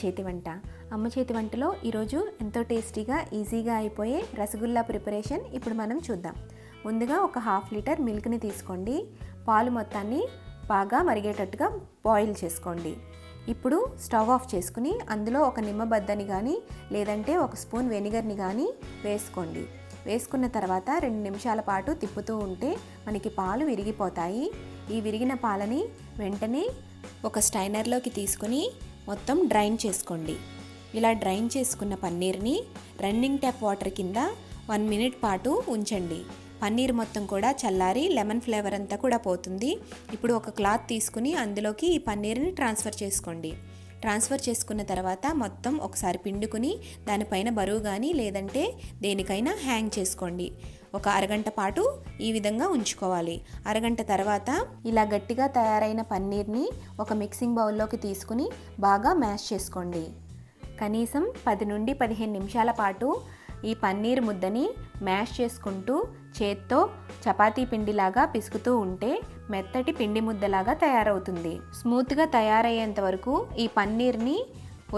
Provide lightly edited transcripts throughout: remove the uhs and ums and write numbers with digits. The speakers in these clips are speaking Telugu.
చేతి వంట. అమ్మ చేతి వంటలో ఈరోజు ఎంతో టేస్టీగా ఈజీగా అయిపోయే రసగుల్లా ప్రిపరేషన్ ఇప్పుడు మనం చూద్దాం. ముందుగా ఒక 1/2 లీటర్ మిల్క్ని తీసుకోండి. పాలు మొత్తాన్ని బాగా మరిగేటట్టుగా బాయిల్ చేసుకోండి. ఇప్పుడు స్టవ్ ఆఫ్ చేసుకుని అందులో ఒక నిమ్మబద్దని కానీ లేదంటే ఒక స్పూన్ వెనిగర్ని కానీ వేసుకోండి. వేసుకున్న తర్వాత 2 నిమిషాల పాటు తిప్పుతూ ఉంటే మనకి పాలు విరిగిపోతాయి. ఈ విరిగిన పాలని వెంటనే ఒక స్టైనర్లోకి తీసుకుని మొత్తం డ్రైన్ చేసుకోండి. ఇలా డ్రైన్ చేసుకున్న పన్నీర్ని రన్నింగ్ ట్యాప్ వాటర్ కింద 1 మినిట్ పాటు ఉంచండి. పన్నీర్ మొత్తం కూడా చల్లారి లెమన్ ఫ్లేవర్ అంతా కూడా పోతుంది. ఇప్పుడు ఒక క్లాత్ తీసుకుని అందులోకి ఈ పన్నీర్ని ట్రాన్స్ఫర్ చేసుకోండి. ట్రాన్స్ఫర్ చేసుకున్న తర్వాత మొత్తం ఒకసారి పిండుకుని దానిపైన బరువు కానీ లేదంటే దేనికైనా హ్యాంగ్ చేసుకోండి. ఒక అరగంట పాటు ఈ విధంగా ఉంచుకోవాలి. అరగంట తర్వాత ఇలా గట్టిగా తయారైన పన్నీర్ని ఒక మిక్సింగ్ బౌల్లోకి తీసుకుని బాగా మ్యాష్ చేసుకోండి. కనీసం 10 నుండి 15 నిమిషాల పాటు ఈ పన్నీర్ ముద్దని మ్యాష్ చేసుకుంటూ చేత్తో చపాతీ పిండిలాగా పిసుకుతూ ఉంటే మెత్తటి పిండి ముద్దలాగా తయారవుతుంది. స్మూత్గా తయారయ్యేంత వరకు ఈ పన్నీర్ని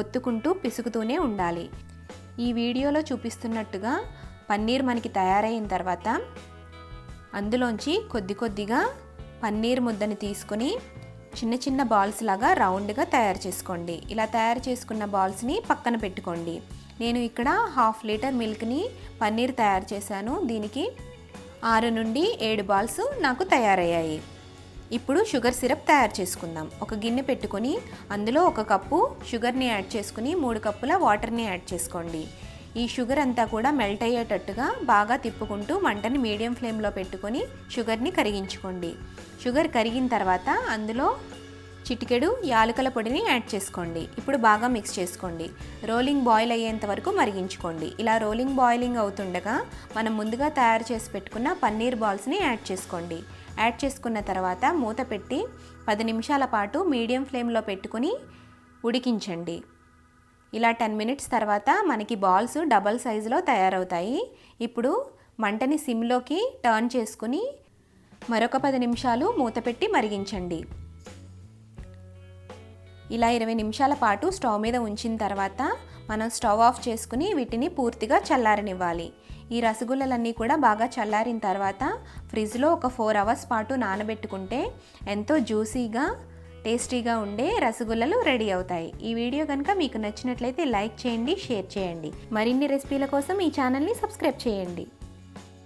ఒత్తుకుంటూ పిసుకుతూనే ఉండాలి. ఈ వీడియోలో చూపిస్తున్నట్టుగా పన్నీర్ మనకి తయారైన తర్వాత అందులోంచి కొద్దిగా పన్నీర్ ముద్దని తీసుకొని చిన్న చిన్న బాల్స్ లాగా రౌండ్గా తయారు చేసుకోండి. ఇలా తయారు చేసుకున్న బాల్స్ని పక్కన పెట్టుకోండి. నేను ఇక్కడ 1/2 లీటర్ మిల్క్ని పన్నీర్ తయారు చేశాను. దీనికి 6 నుండి 7 బాల్స్ నాకు తయారయ్యాయి. ఇప్పుడు షుగర్ సిరప్ తయారు చేసుకుందాం. ఒక గిన్నె పెట్టుకొని అందులో 1 కప్పు షుగర్ని యాడ్ చేసుకుని 3 కప్పుల వాటర్ని యాడ్ చేసుకోండి. ఈ షుగర్ అంతా కూడా మెల్ట్ అయ్యేటట్టుగా బాగా తిప్పుకుంటూ మంటని మీడియం ఫ్లేమ్లో పెట్టుకొని షుగర్ని కరిగించుకోండి. షుగర్ కరిగిన తర్వాత అందులో చిటికెడు యాలకుల పొడిని యాడ్ చేసుకోండి. ఇప్పుడు బాగా మిక్స్ చేసుకోండి. రోలింగ్ బాయిల్ అయ్యేంత వరకు మరిగించుకోండి. ఇలా రోలింగ్ బాయిలింగ్ అవుతుండగా మనం ముందుగా తయారు చేసి పెట్టుకున్న పన్నీర్ బాల్స్ని యాడ్ చేసుకోండి. యాడ్ చేసుకున్న తర్వాత మూత పెట్టి 10 నిమిషాల పాటు మీడియం ఫ్లేమ్లో పెట్టుకుని ఉడికించండి. ఇలా 10 మినిట్స్ తర్వాత మనకి బాల్స్ డబల్ సైజులో తయారవుతాయి. ఇప్పుడు మంటని సిమ్లోకి టర్న్ చేసుకుని మరొక 10 నిమిషాలు మూత పెట్టి మరిగించండి. ఇలా 20 నిమిషాల పాటు స్టవ్ మీద ఉంచిన తర్వాత మనం స్టవ్ ఆఫ్ చేసుకుని వీటిని పూర్తిగా చల్లారనివ్వాలి. ఈ రసగుల్లలన్నీ కూడా బాగా చల్లారిన తర్వాత ఫ్రిడ్జ్లో ఒక 4 అవర్స్ పాటు నానబెట్టుకుంటే ఎంతో జ్యూసీగా టేస్టీగా ఉండే రసగుల్లలు రెడీ అవుతాయి. ఈ వీడియో కనుక మీకు నచ్చినట్లయితే లైక్ చేయండి, షేర్ చేయండి. మరిన్ని రెసిపీల కోసం ఈ ఛానల్ని సబ్స్క్రైబ్ చేయండి.